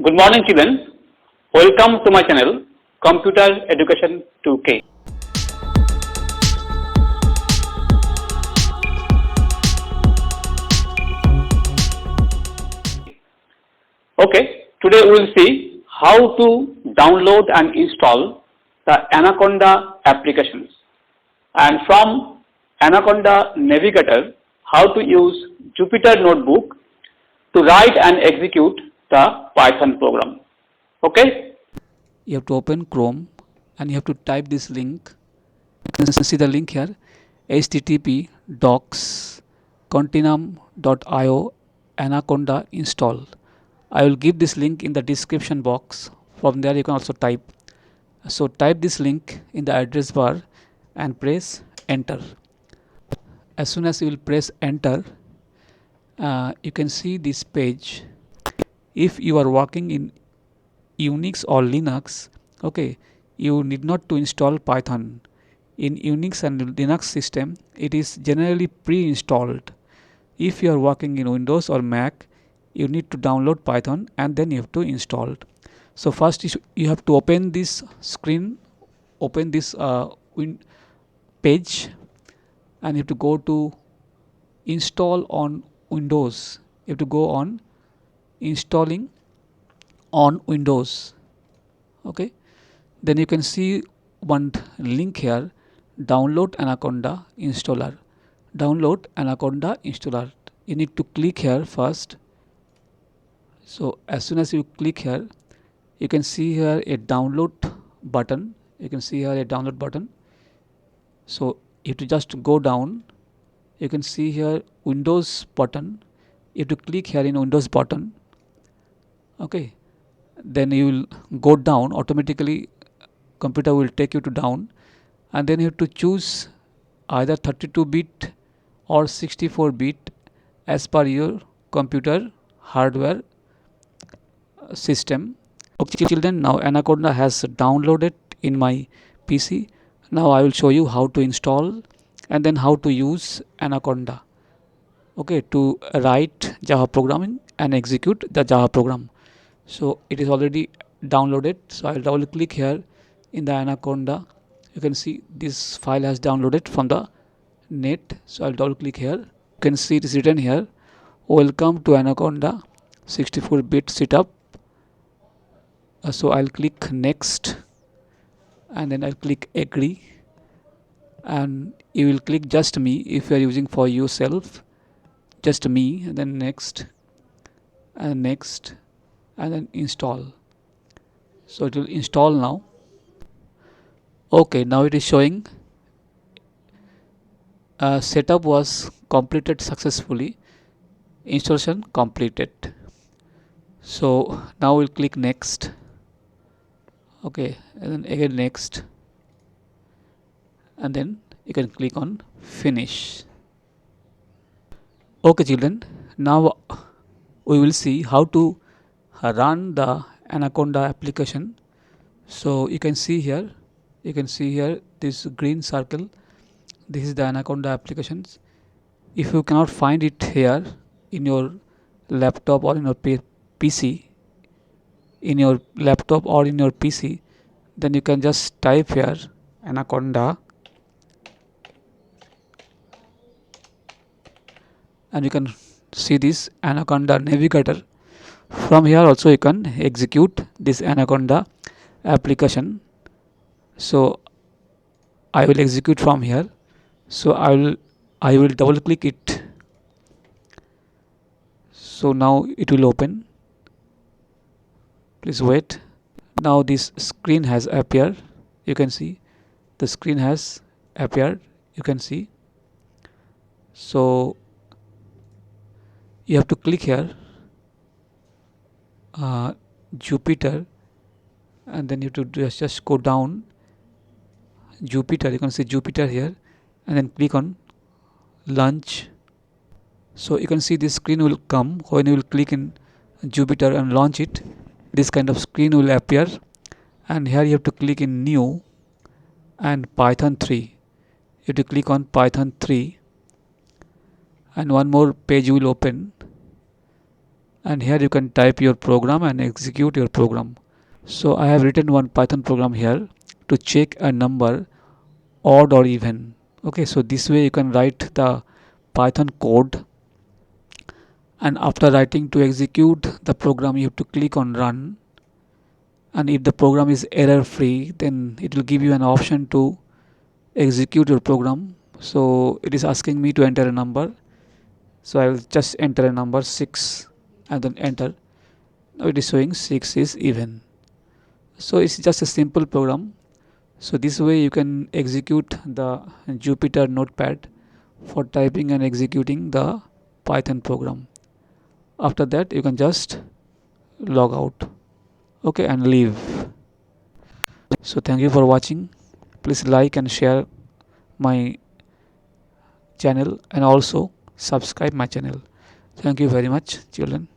Good morning, children. Welcome to my channel, Computer Education 2K. Okay, today we will see how to download and install the Anaconda applications, and from Anaconda Navigator, how to use Jupyter Notebook to write and execute the Python program. Okay? You have to open Chrome and you have to type this link. You can see the link here, http docs continuum.io anaconda install. I will give this link in the description box. From there you can also type. So type this link in the address bar and press enter. As soon as you will press enter, you can see this page. If you are working in Unix or Linux, okay, you need not to install Python. In Unix and Linux system, it is generally pre-installed. If you are working in Windows or Mac, you need to download Python and then you have to install it. So first you have to open this screen, open this page, and you have to go to install on Windows. You have to go on installing on Windows. Okay, then you can see one link here, download Anaconda installer. Download Anaconda installer. You need to click here first. So as soon as you click here, you can see here a download button. You can see here a download button. So you have to just go down. You can see here Windows button. You have to click here in Windows button. Okay, then you will go down automatically. Computer will take you to down, and then you have to choose either 32-bit or 64-bit as per your computer hardware system. Okay, children, now Anaconda has downloaded in my PC. Now I will show you how to install and then how to use Anaconda, okay, to write Java programming and execute the Java program. So it is already downloaded, so I will double click here in the Anaconda. You can see this file has downloaded from the net, so I'll double click here. You can see it is written here, welcome to Anaconda 64-bit setup. So I'll click next and then I'll click agree, and you will click just me if you are using for yourself, just me, and then next and next and then install. So it will install now. Okay, now it is showing setup was completed successfully, installation completed. So now we'll click next. Okay, and then again next, and then you can click on finish. Okay, children, now we will see how to run the Anaconda application. So you can see here this green circle. This is the Anaconda applications. If you cannot find it here in your laptop or in your PC, then you can just type here Anaconda, and you can see this Anaconda Navigator. From here also you can execute this Anaconda application. So I will execute from here. So I will double click it. So now it will open. Please wait. Now this screen has appeared. You can see the screen has appeared. You can see. So you have to click here Jupyter, and then you have to just go down Jupyter. You can see Jupyter here, and then click on launch. So you can see this screen will come when you will click in Jupyter and launch it. This kind of screen will appear, and here you have to click in new and Python 3. You have to click on Python 3, and one more page will open. and here you can type your program and execute your program. So I have written one Python program here to check a number odd or even. Okay, so this way you can write the Python code, and after writing to execute the program you have to click on run, and if the program is error free then it will give you an option to execute your program. So it is asking me to enter a number, so I will just enter a number 6 and then enter. Now it is showing 6 is even. So it's just a simple program. So this way you can execute the Jupyter Notepad for typing and executing the Python program. After that you can just log out, okay, and leave. So thank you for watching. Please like and share my channel and also subscribe my channel. Thank you very much, children.